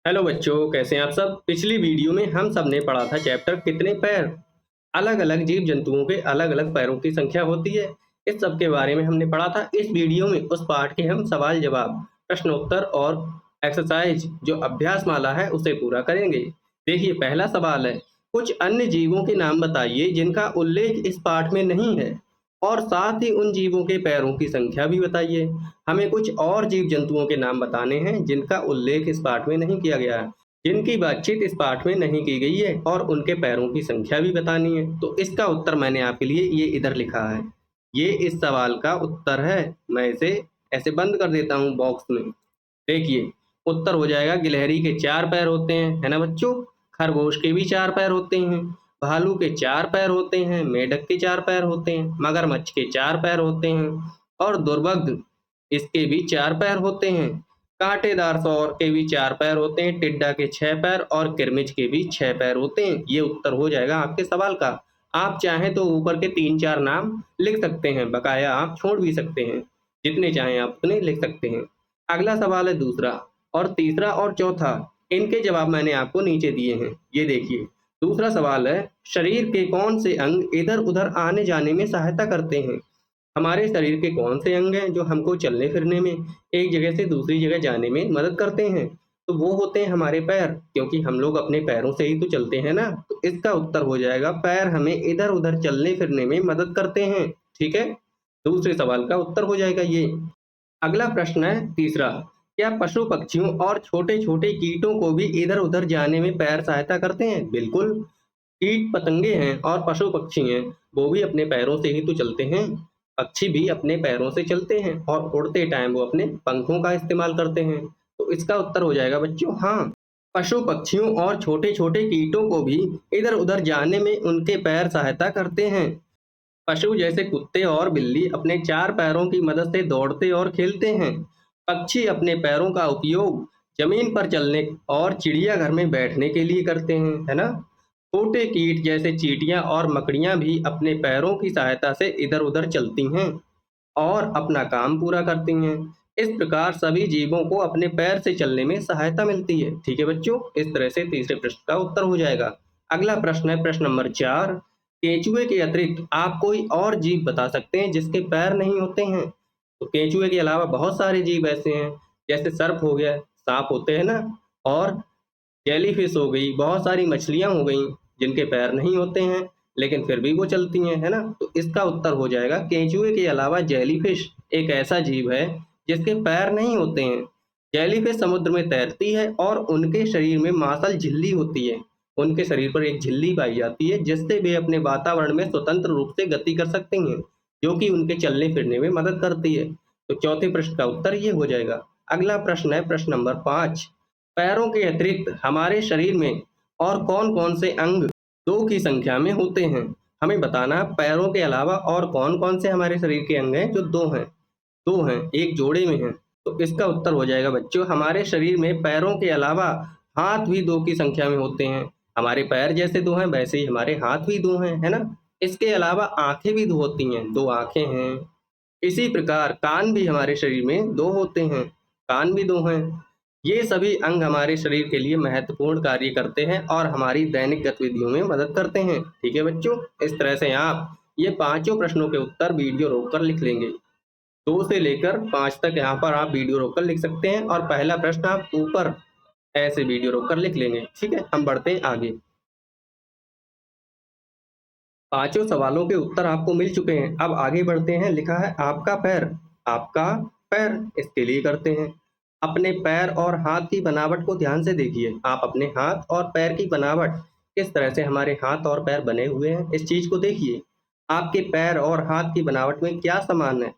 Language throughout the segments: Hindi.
हेलो बच्चों, कैसे हैं आप सब। पिछली वीडियो में हम सब ने पढ़ा था चैप्टर कितने पैर। अलग अलग जीव जंतुओं के अलग अलग पैरों की संख्या होती है। इस सब के बारे में हमने पढ़ा था। इस वीडियो में उस पाठ के हम सवाल जवाब, प्रश्नोत्तर और एक्सरसाइज जो अभ्यास माला है उसे पूरा करेंगे। देखिए, पहला सवाल है, कुछ अन्य जीवों के नाम बताइए जिनका उल्लेख इस पाठ में नहीं है, और साथ ही उन जीवों के पैरों की संख्या भी बताइए। हमें कुछ और जीव जंतुओं के नाम बताने हैं जिनका उल्लेख इस पाठ में नहीं किया गया है, जिनकी बातचीत इस पाठ में नहीं की गई है, और उनके पैरों की संख्या भी बतानी है। तो इसका उत्तर मैंने आपके लिए ये इधर लिखा है। ये इस सवाल का उत्तर है। मैं इसे ऐसे बंद कर देता हूँ बॉक्स में। देखिए, उत्तर हो जाएगा, गिलहरी के 4 पैर होते हैं, है ना बच्चों। खरगोश के भी 4 पैर होते हैं, भालू के 4 पैर होते हैं, मेंढक के 4 पैर होते हैं, मगरमच्छ के 4 पैर होते हैं, और दुर्भग्ध इसके भी 4 पैर होते हैं। कांटेदार सौर के भी 4 पैर होते हैं, टिड्डा के 6 पैर और किरमिच के भी 6 पैर होते हैं। ये उत्तर हो जाएगा आपके सवाल का। आप चाहें तो ऊपर के 3-4 नाम लिख सकते हैं, बकाया आप छोड़ भी सकते हैं। जितने चाहें आप उतने लिख सकते हैं। अगला सवाल है दूसरा, और तीसरा और चौथा, इनके जवाब मैंने आपको नीचे दिए हैं। ये देखिए, दूसरा सवाल है, शरीर के कौन से अंग इधर उधर आने जाने में सहायता करते हैं। हमारे शरीर के कौन से अंग हैं जो हमको चलने फिरने में, एक जगह से दूसरी जगह जाने में मदद करते हैं। तो वो होते हैं हमारे पैर, क्योंकि हम लोग अपने पैरों से ही तो चलते हैं ना। तो इसका उत्तर हो जाएगा, पैर हमें इधर उधर चलने फिरने में मदद करते हैं। ठीक है, दूसरे सवाल का उत्तर हो जाएगा ये। अगला प्रश्न है तीसरा, क्या पशु पक्षियों और छोटे छोटे कीटों को भी इधर उधर जाने में पैर सहायता करते हैं। बिल्कुल, कीट पतंगे हैं और पशु पक्षी हैं, वो भी अपने पैरों से ही तो चलते हैं। पक्षी भी अपने पैरों से चलते हैं, और उड़ते टाइम वो अपने पंखों का इस्तेमाल करते हैं। तो इसका उत्तर हो जाएगा बच्चों हाँ। पशु पक्षियों और छोटे छोटे कीटों को भी इधर उधर जाने में उनके पैर सहायता करते हैं। पशु जैसे कुत्ते और बिल्ली अपने 4 पैरों की मदद से दौड़ते और खेलते हैं। पक्षी अपने पैरों का उपयोग जमीन पर चलने और चिड़ियाघर में बैठने के लिए करते हैं, है ना। छोटे कीट जैसे चींटियां और मकड़ियां भी अपने पैरों की सहायता से इधर उधर चलती हैं और अपना काम पूरा करती हैं। इस प्रकार सभी जीवों को अपने पैर से चलने में सहायता मिलती है। ठीक है बच्चों, इस तरह से तीसरे प्रश्न का उत्तर हो जाएगा। अगला प्रश्न है प्रश्न नंबर 4, केंचुए के अतिरिक्त आप कोई और जीव बता सकते हैं जिसके पैर नहीं होते हैं। तो केंचुए के अलावा बहुत सारे जीव ऐसे हैं, जैसे सर्प हो गया, सांप होते हैं ना, और जेलीफिश हो गई, बहुत सारी मछलियां हो गई जिनके पैर नहीं होते हैं, लेकिन फिर भी वो चलती हैं, है ना। तो इसका उत्तर हो जाएगा, केंचुए के अलावा जेलीफिश एक ऐसा जीव है जिसके पैर नहीं होते हैं। जेलीफिश समुद्र में तैरती है और उनके शरीर में मांसल झिल्ली होती है। उनके शरीर पर एक झिल्ली पाई जाती है जिससे वे अपने वातावरण में स्वतंत्र रूप से गति कर सकते हैं, जो कि उनके चलने फिरने में मदद करती है। तो चौथे प्रश्न का उत्तर ये हो जाएगा। अगला प्रश्न है प्रश्न नंबर 5, पैरों के अतिरिक्त हमारे शरीर में और कौन-कौन से अंग 2 की संख्या में होते हैं। हमें बताना है पैरों के अलावा और कौन-कौन से हमारे शरीर के अंग हैं जो 2 हैं। 2 हैं, एक जोड़े में हैं। तो इसका उत्तर हो जाएगा बच्चों, हमारे शरीर में पैरों के अलावा हाथ भी 2 की संख्या में होते हैं। हमारे पैर जैसे 2 हैं, वैसे ही हमारे हाथ भी 2 हैं, है ना? इसके अलावा आँखें भी 2 होती हैं, 2 आँखें हैं। इसी प्रकार कान भी हमारे शरीर में 2 होते हैं, कान भी 2 हैं। ये सभी अंग हमारे शरीर के लिए महत्वपूर्ण कार्य करते हैं और हमारी दैनिक गतिविधियों में मदद करते हैं। ठीक है बच्चों, इस तरह से आप ये पाँचों प्रश्नों के उत्तर वीडियो रोककर लिख लेंगे। 2 से लेकर 5 तक यहाँ पर आप वीडियो रोककर लिख सकते हैं, और पहला प्रश्न आप ऊपर ऐसे वीडियो रोककर लिख लेंगे। ठीक है, हम बढ़ते हैं आगे। पाँचों सवालों के उत्तर आपको मिल चुके हैं। अब आगे बढ़ते हैं। लिखा है आपका पैर। आपका पैर, इसके लिए करते हैं। अपने पैर और हाथ की बनावट को ध्यान से देखिए। आप अपने हाथ और पैर की बनावट, किस तरह से हमारे हाथ और पैर बने हुए हैं, इस चीज़ को देखिए। आपके पैर और हाथ की बनावट में क्या समान है?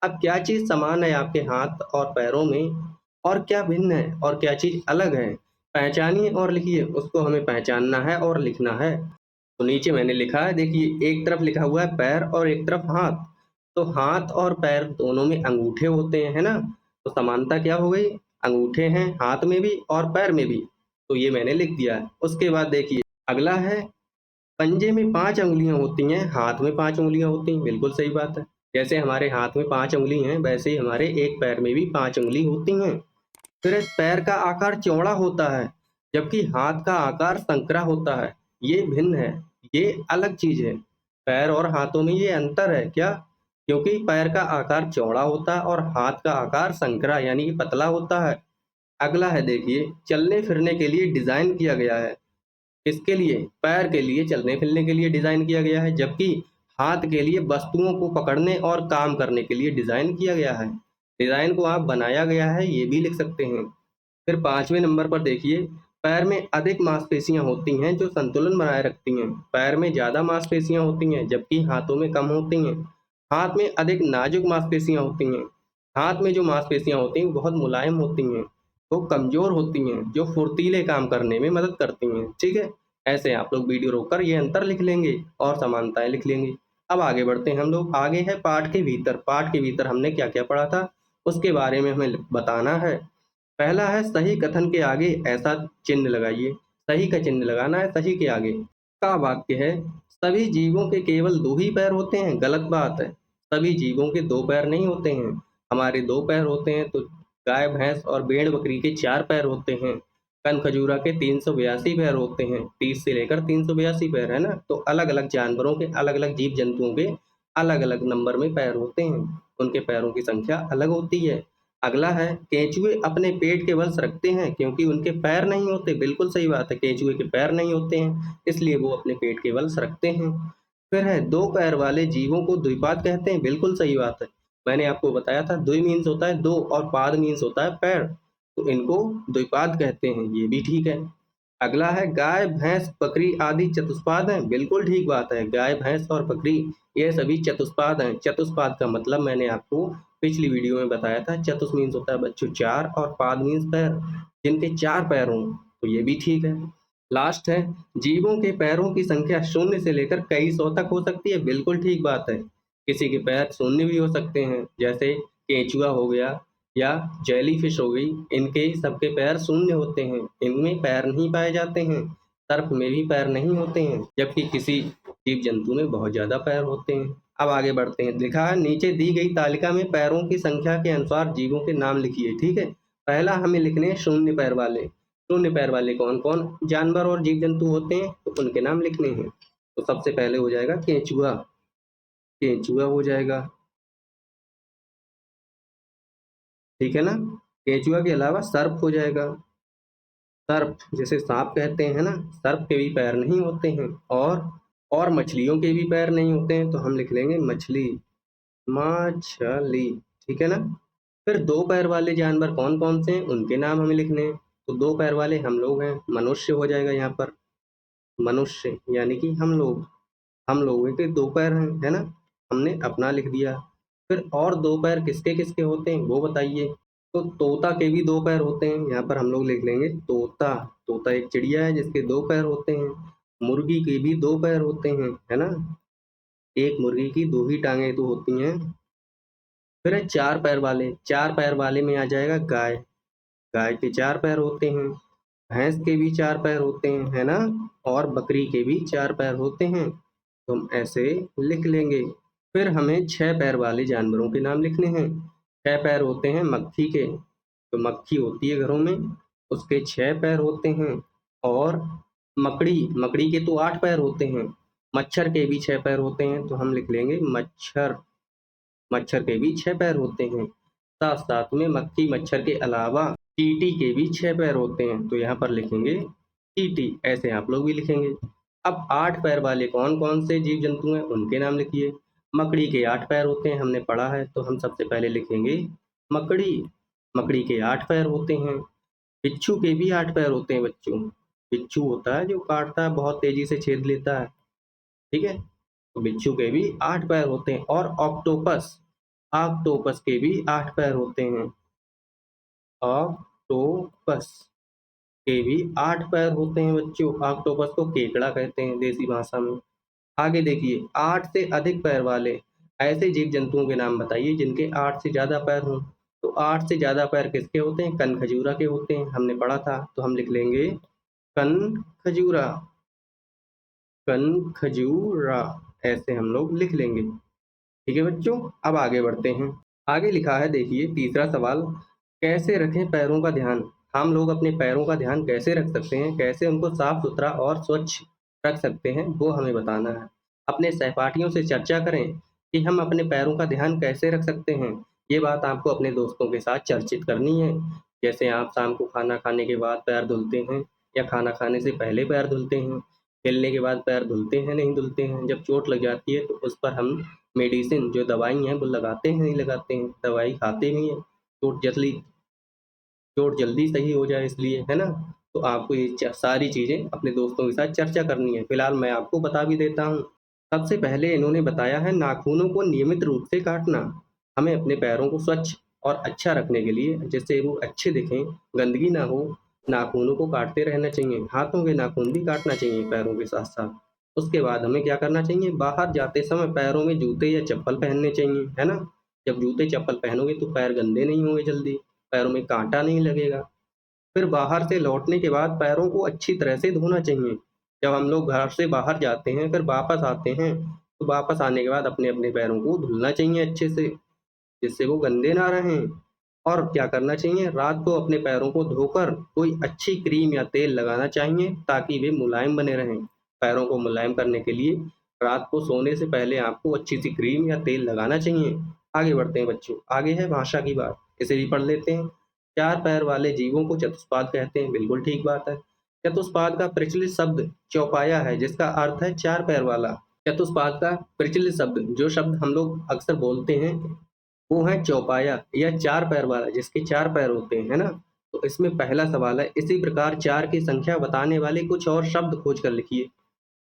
अब क्या चीज़ समान है आपके हाथ और पैरों में, और क्या भिन्न है और क्या चीज़ अलग है? पहचानिए और लिखिए। उसको हमें पहचानना है और लिखना है। तो नीचे मैंने लिखा है, देखिए, एक तरफ लिखा हुआ है पैर और एक तरफ हाथ। तो हाथ और पैर दोनों में अंगूठे होते हैं, है ना। तो समानता क्या हो गई, अंगूठे हैं हाथ में भी और पैर में भी। तो ये मैंने लिख दिया है। उसके बाद देखिए अगला है, पंजे में 5 अंगुलियां होती हैं, हाथ में 5 अंगुलियां होती हैं। बिल्कुल सही बात है। जैसे हमारे हाथ में 5 अंगुली हैं, वैसे ही हमारे एक पैर में भी 5 अंगुली होती हैं। फिर पैर का आकार चौड़ा होता है, जबकि हाथ का आकार संकरा होता है। ये भिन्न है, ये अलग चीज़ है। पैर और हाथों में ये अंतर है क्या? क्योंकि पैर का आकार चौड़ा होता है और हाथ का आकार संकरा यानी कि पतला होता है। अगला है देखिए, चलने-फिरने के लिए डिज़ाइन किया गया है। किसके लिए? पैर के लिए, चलने-फिरने के लिए डिज़ाइन किया गया है, जबकि हाथ के लिए वस्तुओं को पकड़ने और काम करने के लिए डिज़ाइन किया गया है। डिज़ाइन को आप बनाया गया है, ये भी लिख सकते हैं। फिर 5वें नंबर पर देखिए, पैर में अधिक मांसपेशियाँ होती हैं जो संतुलन बनाए रखती हैं। पैर में ज़्यादा मांसपेशियाँ होती हैं, जबकि हाथों में कम होती हैं। हाथ में अधिक नाजुक मांसपेशियाँ होती हैं। हाथ में जो मांसपेशियाँ होती हैं, वो बहुत मुलायम होती हैं। वो कमज़ोर होती हैं, जो फुर्तीले काम करने में मदद करती हैं। ठीक है? ऐसे आप लोग वीडियो रोककर ये अंतर लिख लेंगे और समानताएँ लिख लेंगे। अब आगे बढ़ते हैं हम लोग। आगे है पाठ के भीतर। पाठ के भीतर हमने क्या-क्या पढ़ा था, उसके बारे में हमें बताना है। पहला है सही कथन के आगे ऐसा चिन्ह लगाइए। सही का चिन्ह लगाना है सही के आगे। का वाक्य है, सभी जीवों के केवल 2 ही पैर होते हैं। गलत बात है। सभी जीवों के 2 पैर नहीं होते हैं। हमारे 2 पैर होते हैं, तो गाय, भैंस और भेड़-बकरी के 4 पैर होते हैं। कनखजूरा के 382 पैर होते हैं। 30 से लेकर 382 पैर, है ना? तो अलग-अलग जानवरों के, अलग-अलग जीव-जंतुओं के अलग-अलग नंबर में पैर होते हैं। उनके पैरों की संख्या अलग होती है। अगला है, केंचुए अपने पेट के बल सरकते हैं क्योंकि उनके पैर नहीं होते। बिल्कुल सही बात है, केंचुए के पैर नहीं होते हैं, इसलिए वो अपने पेट के बल सरकते हैं। फिर है, 2 पैर वाले जीवों को द्विपाद कहते हैं। बिल्कुल सही बात है। मैंने आपको बताया था, द्वि मीन्स होता है 2 और पाद मीन्स होता है पैर, तो इनको द्विपाद कहते हैं, ये भी ठीक है। अगला है, गाय, भैंस, बकरी आदि चतुष्पाद हैं। बिल्कुल ठीक बात है, गाय, भैंस और बकरी ये सभी चतुष्पाद हैं। चतुष्पाद का मतलब मैंने आपको पिछली वीडियो में बताया था। चतुष मीन्स होता है बच्चों 4 और पाद मीन्स पैर, जिनके 4 पैर हों, तो ये भी ठीक है। लास्ट है, जीवों के पैरों की संख्या 0 से लेकर कई सौ तक हो सकती है। बिल्कुल ठीक बात है। किसी के पैर शून्य भी हो सकते हैं, जैसे केंचुआ हो गया या जेलीफिश हो गई, इनके सबके पैर शून्य होते हैं, इनमें पैर नहीं पाए जाते हैं। सर्प में भी पैर नहीं होते हैं, जबकि किसी जीव जंतु में बहुत ज़्यादा पैर होते हैं। अब आगे बढ़ते हैं। लिखा है, नीचे दी गई तालिका में पैरों की संख्या के अनुसार जीवों के नाम लिखिए। ठीक है? पहला हमें लिखने हैं शून्य पैर वाले। शून्य पैर वाले कौन-कौन जानवर और जीव जंतु होते हैं, तो उनके नाम लिखने हैं। तो सबसे पहले हो जाएगा केंचुआ। केंचुआ हो जाएगा, ठीक है ना? केंचुआ के अलावा सर्प हो जाएगा। सर्प जिसे सांप कहते हैं ना, सर्प के भी पैर नहीं होते हैं। और मछलियों के भी पैर नहीं होते हैं, तो हम लिख लेंगे मछली, मछली, ठीक है ना? फिर 2 पैर वाले जानवर कौन-कौन से हैं, उनके नाम हमें लिखने हैं। तो 2 पैर वाले हम लोग हैं, मनुष्य हो जाएगा यहाँ पर, मनुष्य यानी कि हम लोग। हम लोगों के 2 पैर हैं, है ना? हमने अपना लिख दिया। फिर और 2 पैर किसके-किसके होते हैं, वो बताइए? तो तोता के भी 2 पैर होते हैं, यहाँ पर हम लोग लिख लेंगे तोता। तोता एक चिड़िया है जिसके 2 पैर होते हैं। मुर्गी के भी 2 पैर होते हैं, है ना? एक मुर्गी की 2 ही टाँगें तो होती हैं। फिर है 4 पैर वाले, 4 पैर वाले में आ जाएगा गाय। गाय के 4 पैर होते हैं, भैंस के भी 4 पैर होते हैं, है ना? और बकरी के भी 4 पैर होते हैं, तो हम ऐसे लिख लेंगे। फिर हमें 6 पैर वाले जानवरों के नाम लिखने हैं। 6 पैर होते हैं मक्खी के, तो मक्खी होती है घरों में, उसके 6 पैर होते हैं। और मकड़ी के तो 8 पैर होते हैं। मच्छर के भी 6 पैर होते हैं, तो हम लिख लेंगे मच्छर। मच्छर के भी 6 पैर होते हैं। साथ-साथ में मक्खी, मच्छर के अलावा चींटी के भी 6 पैर होते हैं, तो यहाँ पर लिखेंगे चींटी, ऐसे आप लोग भी लिखेंगे। अब 8 पैर वाले कौन-कौन से जीव-जंतु हैं, उनके नाम लिखिए। मकड़ी के 8 पैर होते हैं, हमने पढ़ा है, तो हम सबसे पहले लिखेंगे मकड़ी। मकड़ी के 8 पैर होते हैं। बिच्छू के भी 8 पैर होते हैं बच्चों। बिच्छू होता है जो काटता है, बहुत तेज़ी से छेद लेता है, ठीक है? तो बिच्छू के भी 8 पैर होते हैं। और ऑक्टोपस, ऑक्टोपस के भी 8 पैर होते हैं। ऑक्टोपस के भी 8 पैर होते हैं बच्चों। ऑक्टोपस को केकड़ा कहते हैं देसी भाषा में। आगे देखिए, 8 से अधिक पैर वाले ऐसे जीव-जंतुओं के नाम बताइए जिनके 8 से ज़्यादा पैर हों। तो 8 से ज़्यादा पैर किसके होते हैं? कनखजूरा के होते हैं, हमने पढ़ा था, तो हम लिख लेंगे कनखजूरा। कनखजूरा, ऐसे हम लोग लिख लेंगे। ठीक है बच्चों, अब आगे बढ़ते हैं। आगे लिखा है देखिए तीसरा सवाल, कैसे रखें पैरों का ध्यान? हम लोग अपने पैरों का ध्यान कैसे रख सकते हैं? कैसे उनको साफ-सुथरा और स्वच्छ रख सकते हैं, वो हमें बताना है। अपने सहपाठियों से चर्चा करें कि हम अपने पैरों का ध्यान कैसे रख सकते हैं। ये बात आपको अपने दोस्तों के साथ चर्चित करनी है। जैसे आप शाम को खाना खाने के बाद पैर धुलते हैं या खाना खाने से पहले पैर धुलते हैं, खेलने के बाद पैर धुलते हैं, नहीं धुलते हैं। जब चोट लग जाती है तो उस पर हम मेडिसिन जो दवाई हैं वो लगाते हैं, नहीं लगाते हैं। दवाई खाते भी हैं, चोट जल्दी सही हो जाए इसलिए, है ना? तो आपको ये सारी चीज़ें अपने दोस्तों के साथ चर्चा करनी है। फिलहाल मैं आपको बता भी देता हूँ। सबसे पहले इन्होंने बताया है नाखूनों को नियमित रूप से काटना। हमें अपने पैरों को स्वच्छ और अच्छा रखने के लिए जिससे वो अच्छे दिखें, गंदगी ना हो, नाखूनों को काटते रहना चाहिए। हाथों के नाखून भी काटना चाहिए पैरों के साथ-साथ। उसके बाद हमें क्या करना चाहिए? बाहर जाते समय पैरों में जूते या चप्पल पहनने चाहिए, है ना? जब जूते-चप्पल पहनोगे तो पैर गंदे नहीं होंगे जल्दी, पैरों में काँटा नहीं लगेगा। फिर बाहर से लौटने के बाद पैरों को अच्छी तरह से धोना चाहिए। जब हम लोग घर से बाहर जाते हैं, फिर वापस आते हैं, तो वापस आने के बाद अपने-अपने पैरों को धुलना चाहिए अच्छे से, जिससे वो गंदे ना रहें। और क्या करना चाहिए, रात को अपने पैरों को धोकर कोई अच्छी क्रीम या तेल लगाना चाहिए ताकि वे मुलायम बने रहें। पैरों को मुलायम करने के लिए रात को सोने से पहले आपको अच्छी-सी क्रीम या तेल लगाना चाहिए। आगे बढ़ते हैं बच्चों, आगे है भाषा की बात, इसे भी पढ़ लेते हैं। 4 पैर वाले जीवों को चतुष्पाद कहते हैं, बिल्कुल ठीक बात है। चतुष्पाद का प्रचलित शब्द चौपाया है जिसका अर्थ है 4 पैर वाला। चतुष्पाद का प्रचलित शब्द, जो शब्द हम लोग अक्सर बोलते हैं, वो है चौपाया या 4 पैर वाला, जिसके 4 पैर होते हैं, है ना? तो इसमें पहला सवाल है, इसी प्रकार 4 की संख्या बताने वाले कुछ और शब्द खोज कर लिखिए।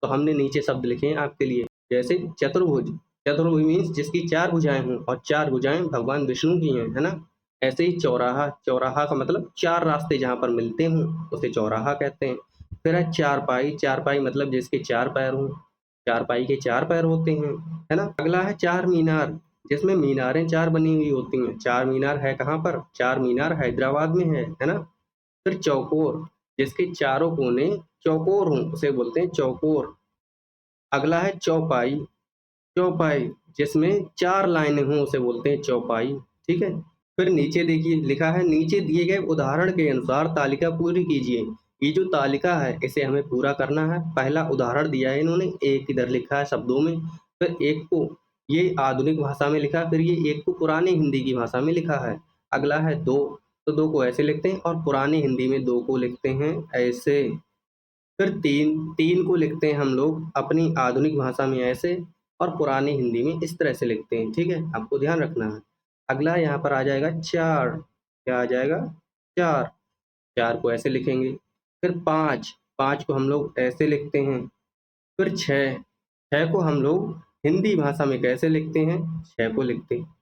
तो हमने नीचे शब्द लिखे हैं आपके लिए, जैसे चतुर्भुज। चतुर्भुज मीन्स जिसकी 4 भुजाएँ हों और 4 भुजाएँ भगवान विष्णु की हैं, है ना? ऐसे ही चौराहा, चौराहा का मतलब 4 रास्ते जहाँ पर मिलते हों, उसे चौराहा कहते हैं। फिर है चारपाई, चारपाई मतलब जिसके 4 पैर हों, चारपाई के 4 पैर होते हैं, है ना? अगला है चार मीनार, जिसमें मीनारें 4 बनी हुई होती हैं। चार मीनार है कहाँ पर? चार मीनार हैदराबाद में है ना? फिर चौकोर, जिसके चारों कोने चौकोर हों, उसे बोलते हैं चौकोर। अगला है चौपाई, चौपाई जिसमें 4 लाइनें हों उसे बोलते हैं चौपाई, ठीक है? फिर नीचे देखिए लिखा है, नीचे दिए गए उदाहरण के अनुसार तालिका पूरी कीजिए। ये जो तालिका है इसे हमें पूरा करना है। पहला उदाहरण दिया है इन्होंने, एक इधर लिखा है शब्दों में, फिर एक को ये आधुनिक भाषा में लिखा, फिर ये एक को पुरानी हिंदी की भाषा में लिखा है। अगला है 2, तो 2 को ऐसे लिखते हैं और पुरानी हिंदी में 2 को लिखते हैं ऐसे। फिर 3, 3 को लिखते हैं हम लोग अपनी आधुनिक भाषा में ऐसे और पुरानी हिंदी में इस तरह से लिखते हैं, ठीक है? आपको ध्यान रखना है। अगला यहाँ पर आ जाएगा 4, क्या आ जाएगा? 4, 4 को ऐसे लिखेंगे। फिर 5, 5 को हम लोग ऐसे लिखते हैं। फिर 6, 6 को हम लोग हिंदी भाषा में कैसे लिखते हैं? 6 को लिखते हैं।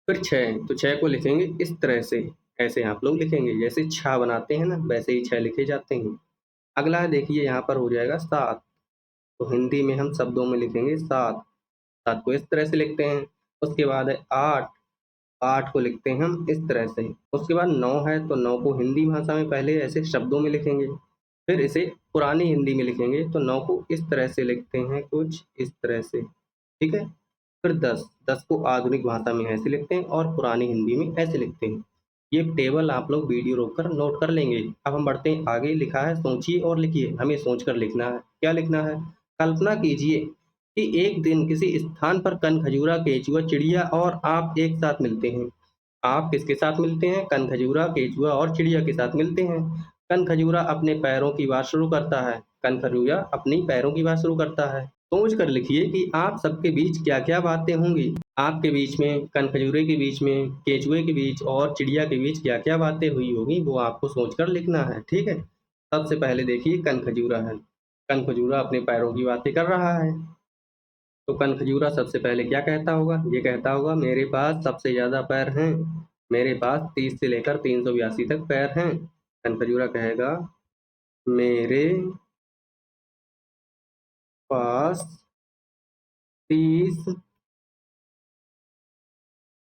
फिर 6, तो 6 को लिखेंगे इस तरह से, ऐसे आप लोग लिखेंगे। जैसे छा बनाते हैं ना, वैसे ही 6 लिखे जाते हैं। अगला है देखिए यहाँ पर हो जाएगा 7, तो हिंदी में हम शब्दों में लिखेंगे 7, 7 को इस तरह से लिखते हैं। उसके बाद है 8, 8 को लिखते हैं हम इस तरह से। उसके बाद 9 है, तो 9 को हिंदी भाषा में पहले ऐसे शब्दों में लिखेंगे, फिर इसे पुरानी हिंदी में लिखेंगे, तो 9 को इस तरह से लिखते हैं, कुछ इस तरह से, ठीक है? फिर 10, 10 को आधुनिक भाषा में ऐसे लिखते हैं और पुरानी हिंदी में ऐसे लिखते हैं। ये टेबल आप लोग वीडियो रोककर नोट कर लेंगे। अब हम बढ़ते हैं आगे, लिखा है सोचिए और लिखिए, हमें सोचकर लिखना है। क्या लिखना है? कल्पना कीजिए कि एक दिन किसी स्थान पर कनखजूरा, केंचुआ, चिड़िया और आप एक साथ मिलते हैं। आप किसके साथ मिलते हैं? कनखजूरा, केंचुआ और चिड़िया के साथ मिलते हैं। कनखजूरा अपने पैरों की बात शुरू करता है। कनखजूरा अपनी पैरों की बात शुरू करता है। सोच कर लिखिए कि आप सबके बीच क्या-क्या बातें होंगी। आपके बीच में, कनखजूरे के बीच में, केंचुए के बीच और चिड़िया के बीच क्या-क्या बातें हुई होगी, वो आपको सोचकर लिखना है, ठीक है? सबसे पहले देखिए कनखजूरा है। कनखजूरा अपने पैरों की बातें कर रहा है। तो कनखजूरा सबसे पहले क्या कहता होगा? ये कहता होगा, मेरे पास सबसे ज़्यादा पैर हैं। मेरे पास 30 से लेकर 382 तक पैर हैं। कनखजूरा कहेगा, मेरे पास 30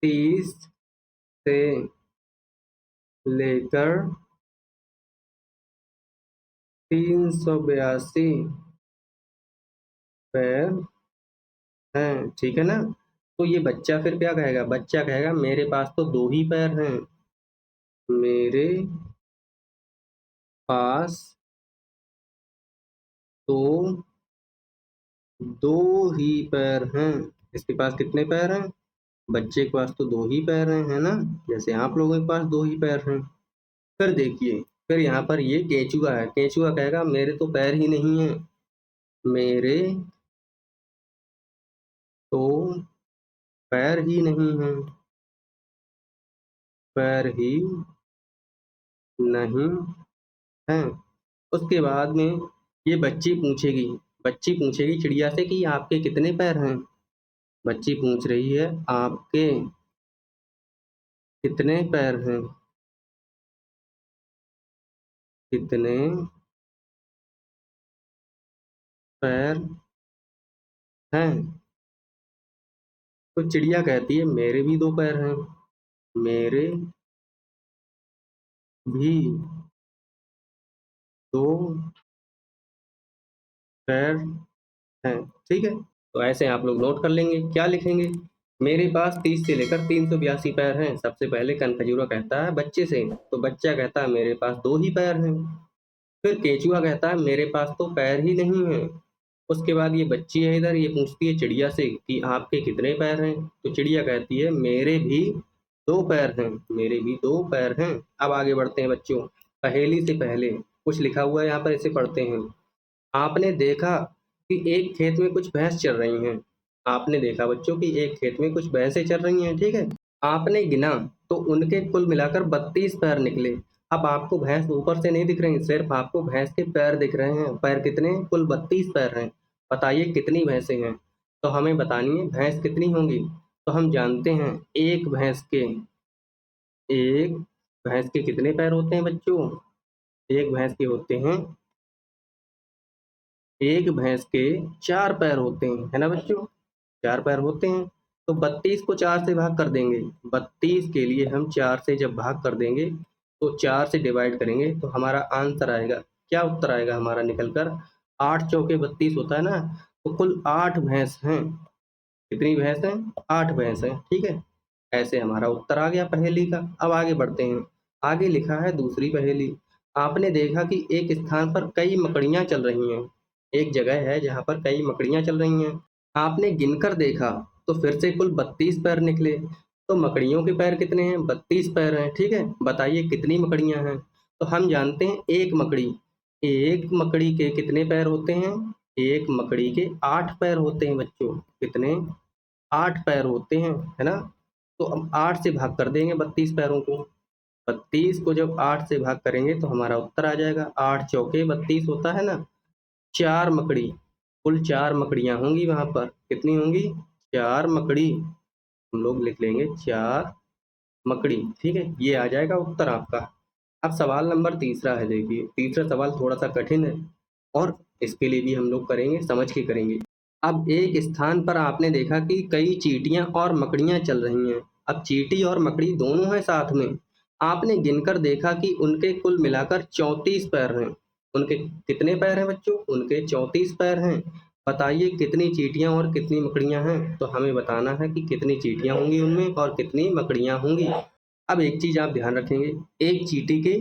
30 से लेकर 382 पैर हैं, ठीक है ना? तो ये बच्चा फिर क्या कहेगा? बच्चा कहेगा मेरे पास तो 2 ही पैर हैं। मेरे पास तो 2 ही पैर हैं। इसके पास कितने पैर हैं? बच्चे के पास तो 2 ही पैर हैं, है ना? जैसे आप लोगों के पास 2 ही पैर हैं। फिर देखिए, फिर यहाँ पर ये केंचुआ है। केंचुआ कहेगा मेरे तो पैर ही नहीं हैं। मेरे तो पैर ही नहीं हैं। पैर ही नहीं हैं। उसके बाद में ये बच्ची पूछेगी चिड़िया से कि आपके कितने पैर हैं? बच्ची पूछ रही है आपके कितने पैर हैं? कितने पैर हैं? तो चिड़िया कहती है मेरे भी 2 पैर हैं। मेरे भी 2 पैर हैं। ठीक है? तो ऐसे आप लोग नोट कर लेंगे। क्या लिखेंगे? मेरे पास 30 से लेकर 382 पैर हैं। सबसे पहले कनखजूरा कहता है बच्चे से, तो बच्चा कहता है मेरे पास 2 ही पैर हैं। फिर केंचुआ कहता है मेरे पास तो पैर ही नहीं हैं। उसके बाद ये बच्ची है इधर, ये पूछती है चिड़िया से कि आपके कितने पैर हैं? तो चिड़िया कहती है मेरे भी 2 पैर हैं। मेरे भी 2 पैर हैं। अब आगे बढ़ते हैं बच्चों। पहेली से पहले कुछ लिखा हुआ है यहाँ पर, इसे पढ़ते हैं। आपने देखा कि एक खेत में कुछ भैंस चर रही हैं। आपने देखा बच्चों कि एक खेत में कुछ भैंसें चर रही हैं, ठीक है? आपने गिना तो उनके कुल मिलाकर 32 पैर निकले। अब आपको भैंस ऊपर से नहीं दिख रही, सिर्फ आपको भैंस के पैर दिख रहे हैं। पैर कितने? कुल 32 पैर हैं। बताइए कितनी भैंसें हैं? तो हमें बतानी है भैंस कितनी होंगी। तो हम जानते हैं एक भैंस के कितने पैर होते हैं बच्चों? एक भैंस के होते हैं एक भैंस के 4 पैर होते हैं, है ना बच्चों? 4 पैर होते हैं। तो 32 को 4 से भाग कर देंगे। 32 के लिए हम 4 से जब भाग कर देंगे तो 4 से डिवाइड करेंगे तो हमारा आंसर आएगा। क्या उत्तर आएगा हमारा निकल कर? 8 चौके 32 होता है ना? तो कुल 8 भैंस हैं। कितनी भैंस हैं? 8 भैंस हैं, ठीक है? ऐसे हमारा उत्तर आ गया पहेली का। अब आगे बढ़ते हैं। आगे लिखा है दूसरी पहेली। आपने देखा कि एक स्थान पर कई मकड़ियाँ चल रही हैं। एक जगह है जहाँ पर कई मकड़ियाँ चल रही हैं। आपने गिनकर देखा तो फिर से कुल 32 पैर निकले। तो मकड़ियों के पैर कितने हैं? 32 पैर हैं, ठीक है? बताइए कितनी मकड़ियाँ हैं? तो हम जानते हैं एक मकड़ी के कितने पैर होते हैं? एक मकड़ी के 8 पैर होते हैं बच्चों। कितने? 8 पैर होते हैं, है ना? तो हम 8 से भाग कर देंगे 32 पैरों को। 32 को जब 8 से भाग करेंगे तो हमारा उत्तर आ जाएगा। 8 चौके 32 होता है ना? 4 मकड़ी, कुल 4 मकड़ियाँ होंगी वहाँ पर। कितनी होंगी? 4 मकड़ी। हम लोग लिख लेंगे 4 मकड़ी, ठीक है? ये आ जाएगा उत्तर आपका। अब सवाल नंबर तीसरा है, देखिए तीसरा सवाल थोड़ा सा कठिन है और इसके लिए भी हम लोग करेंगे, समझ के करेंगे। अब एक स्थान पर आपने देखा कि कई चींटियां और मकड़ियां चल रही हैं। अब चींटी और मकड़ी दोनों हैं साथ में। आपने गिनकर देखा कि उनके कुल मिलाकर 34 पैर हैं। उनके कितने पैर हैं बच्चों? उनके 34 पैर हैं। बताइए कितनी चींटियां और कितनी मकड़ियां हैं? तो हमें बताना है कि कितनी चींटियां होंगी उनमें और कितनी मकड़ियां होंगी। अब एक चीज आप ध्यान रखेंगे, एक चींटी के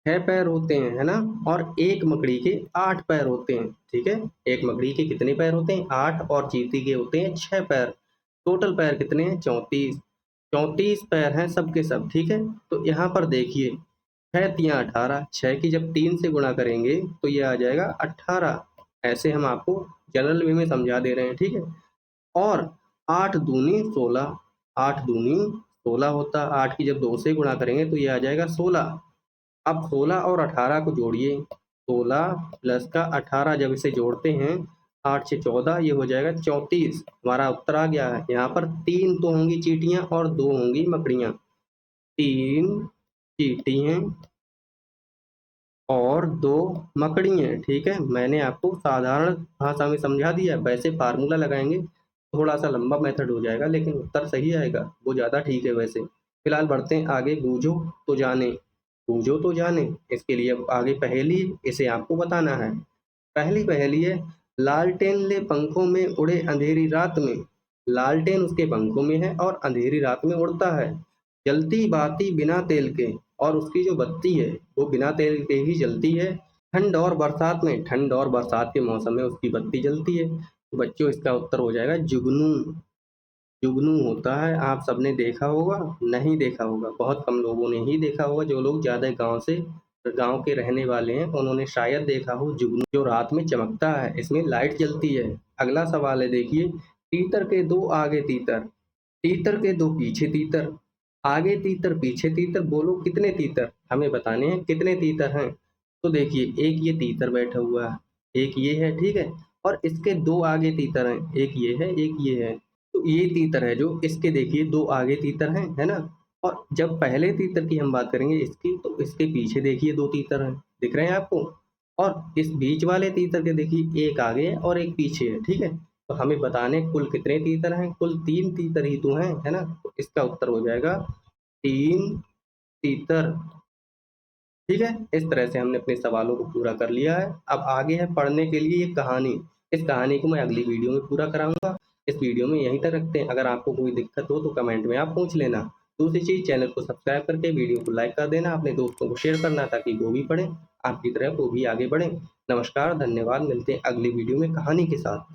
6 पैर होते हैं, है ना? और एक मकड़ी के 8 पैर होते हैं, ठीक है? एक मकड़ी के कितने पैर होते हैं? 8, और चींटी के होते हैं 6 पैर। टोटल पैर कितने हैं? 34। 34 पैर हैं सबके सब, ठीक है? तो यहाँ पर देखिए 6 तियाँ 18, 6 की जब 3 से गुणा करेंगे तो ये आ जाएगा 18। ऐसे हम आपको जनरल वे में समझा दे रहे हैं, ठीक है? और 8 दूनी 16, 8 दूनी 16 होता है। 8 की जब 2 से गुणा करेंगे तो ये आ जाएगा 16। अब 16 और 18 को जोड़िए। 16 प्लस का 18 जब इसे जोड़ते हैं, 8 से 14, ये हो जाएगा 34। हमारा उत्तर आ गया है। यहाँ पर 3 तो होंगी चींटियां और 2 होंगी मकड़ियां। 3 चींटी हैं और 2 मकड़ी हैं, ठीक है? मैंने आपको साधारण भाषा में समझा दिया है। वैसे फार्मूला लगाएंगे थोड़ा सा लंबा मेथड हो जाएगा, लेकिन उत्तर सही आएगा, वो ज़्यादा ठीक है वैसे। फिलहाल बढ़ते हैं आगे। बूझो तो जाने, बूझो तो जाने। इसके लिए अब आगे पहेली है, इसे आपको बताना है। पहली पहेली है, लालटेन ले पंखों में उड़े अंधेरी रात में, लालटेन उसके पंखों में है और अंधेरी रात में उड़ता है। जलती बाती बिना तेल के, और उसकी जो बत्ती है वो बिना तेल के ही जलती है। ठंड और बरसात में, ठंड और बरसात के मौसम में उसकी बत्ती जलती है। तो बच्चों इसका उत्तर हो जाएगा जुगनू। जुगनू होता है, आप सबने देखा होगा, नहीं देखा होगा, बहुत कम लोगों ने ही देखा होगा। जो लोग ज़्यादा गांव के रहने वाले हैं उन्होंने शायद देखा हो जुगनू, जो रात में चमकता है, इसमें लाइट जलती है। अगला सवाल है, देखिए, तीतर के दो आगे तीतर, तीतर के दो पीछे तीतर, आगे तीतर पीछे तीतर, बोलो कितने तीतर? हमें बताने हैं कितने तीतर हैं। तो देखिए, एक ये तीतर बैठा हुआ है, एक ये है, ठीक है, और इसके दो आगे तीतर हैं, एक ये है, एक ये है। तो ये तीतर है जो इसके, देखिए दो आगे तीतर हैं, है ना? और जब पहले तीतर की हम बात करेंगे इसकी, तो इसके पीछे देखिए दो तीतर हैं, दिख रहे हैं आपको? और इस बीच वाले तीतर के देखिए एक आगे है और एक पीछे है, ठीक है? तो हमें बताने कुल कितने तीतर हैं? कुल 3 तीतर ही तो हैं, है ना? तो इसका उत्तर हो जाएगा 3 तीतर। ठीक है, इस तरह से हमने अपने सवालों को पूरा कर लिया है। अब आगे है पढ़ने के लिए एक कहानी। इस कहानी को मैं अगली वीडियो में पूरा कराऊंगा। इस वीडियो में यहीं तक रखते हैं। अगर आपको कोई दिक्कत हो तो कमेंट में आप पूछ लेना। दूसरी चीज़, चैनल को सब्सक्राइब करके वीडियो को लाइक कर देना, अपने दोस्तों को शेयर करना ताकि वो भी पढ़ें, आपकी तरह वो भी आगे बढ़ें। नमस्कार, धन्यवाद, मिलते हैं अगली वीडियो में कहानी के साथ।